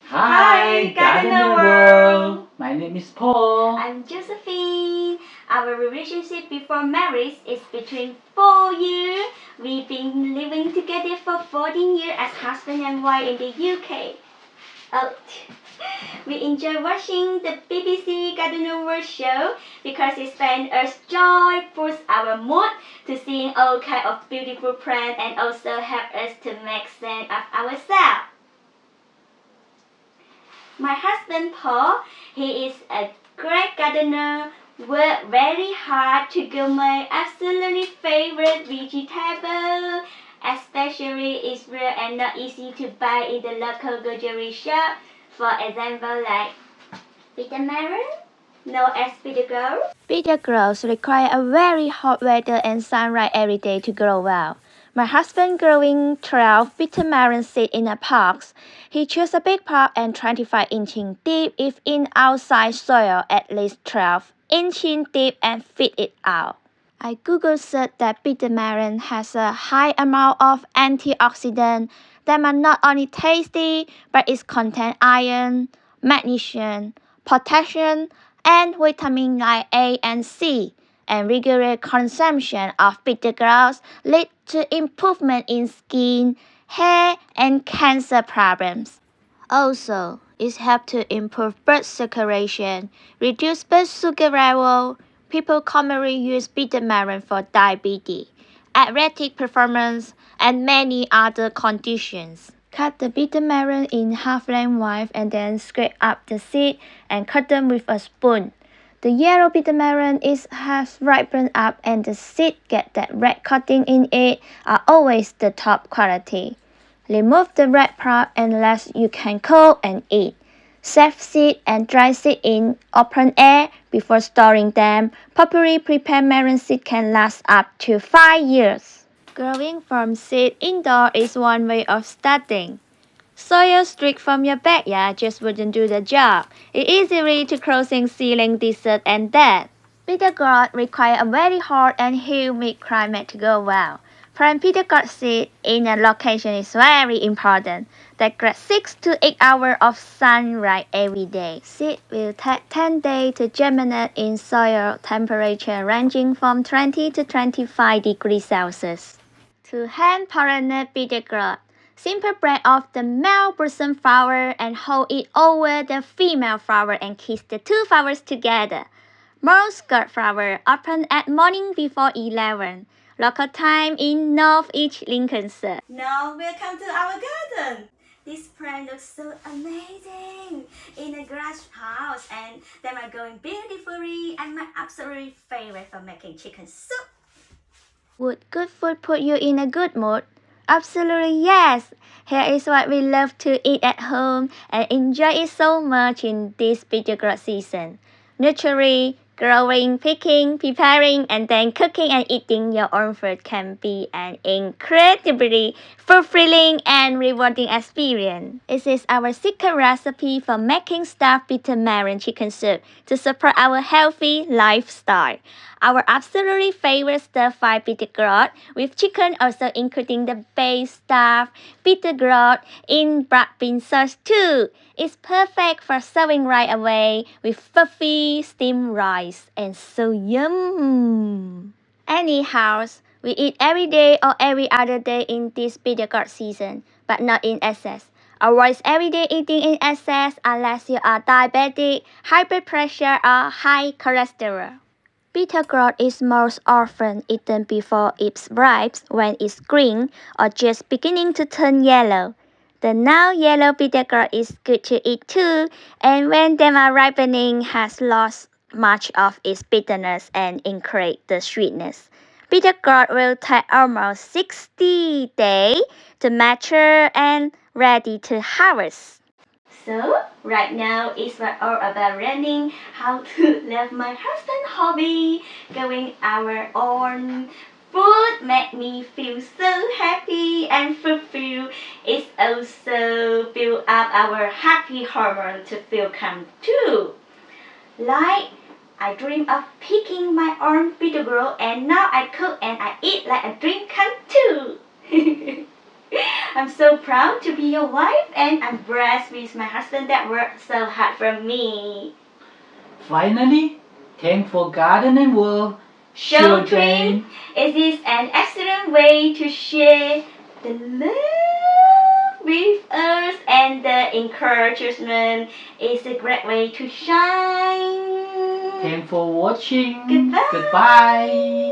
Hi, Gardener World! My name is Paul. I'm Josephine. Our relationship before marriage is between 4 years. We've been living together for 14 years as husband and wife in the UK. Oh, we enjoy watching the BBC Gardener World show because it brings us joy, boosts our mood to seeing all kinds of beautiful plants and also help us to make sense of ourselves. My husband Paul, he is a great gardener, worked very hard to grow my absolutely favorite vegetable. Especially it's rare and not easy to buy in the local grocery shop. For example, like bitter melon, known as bitter gourd. Bitter growth require a very hot weather and sunlight every day to grow well. My husband growing 12 bitter melon seeds in a box. He chose a big pot and 25 inches deep if in outside soil at least 12 inches deep and feed it out. I Google searched that bitter melon has a high amount of antioxidants that are not only tasty but it contain iron, magnesium, potassium, and vitamin like A and C, and regular consumption of bitter gourds lead to improvement in skin, hair, and cancer problems. Also, it helps to improve blood circulation, reduce blood sugar level. People commonly use bitter melon for diabetes, athletic performance, and many other conditions. Cut the bitter melon in half lengthwise and then scrape up the seed and cut them with a spoon. The yellow bitter melon has ripened up and the seed get that red coating in it are always the top quality. Remove the red part unless you can cook and eat. Save seed and dry seed in open air before storing them. Properly prepared melon seed can last up to 5 years. Growing from seed indoor is one way of starting. Soil straight from your backyard just wouldn't do the job. It's easy to crossing ceiling, desert, and death. Bitter gourd require a very hot and humid climate to grow well. Plant bitter gourd seed in a location is very important. They get 6 to 8 hours of sunlight every day. Seed will take 10 days to germinate in soil temperature ranging from 20 to 25 degrees Celsius. To hand pollinate bitter gourd, simply break off the male blossom flower and hold it over the female flower and kiss the two flowers together. Most gourd flowers open at morning before 11, local time in North-East Lincolnshire. Now welcome to our garden. This plant looks so amazing in a glass house and they are growing beautifully and my absolute favorite for making chicken soup. Would good food put you in a good mood? Absolutely yes! Here is what we love to eat at home and enjoy it so much in this bitter gourd season. Nurturing, growing, picking, preparing, and then cooking and eating your own food can be an incredibly fulfilling and rewarding experience. This is our secret recipe for making stuffed bitter melon chicken soup to support our healthy lifestyle. Our absolutely favorite stir-fried bitter gourd with chicken, also including the base stuffed bitter gourd in black bean sauce too. It's perfect for serving right away with fluffy steamed rice and so yum. Anyhow, we eat every day or every other day in this bitter gourd season, but not in excess. Avoid everyday eating in excess unless you are diabetic, high blood pressure, or high cholesterol. Bitter gourd is most often eaten before it ripes when it's green or just beginning to turn yellow. The now yellow bitter gourd is good to eat too, and when they are ripening has lost much of its bitterness and increased the sweetness. Bitter gourd will take almost 60 days to mature and ready to harvest. So, right now it's all about learning how to love my husband's hobby. Growing our own food make me feel so happy and fulfilled. It's also build up our happy hormone to feel calm too. Like, I dream of picking my own bitter gourd and now I cook and I eat like a dream come true. I'm so proud to be your wife, and I'm blessed with my husband that worked so hard for me. Finally, thank for garden and world. Children, it is an excellent way to share the love with us, and the encouragement is a great way to shine. Thanks for watching. Goodbye. Goodbye.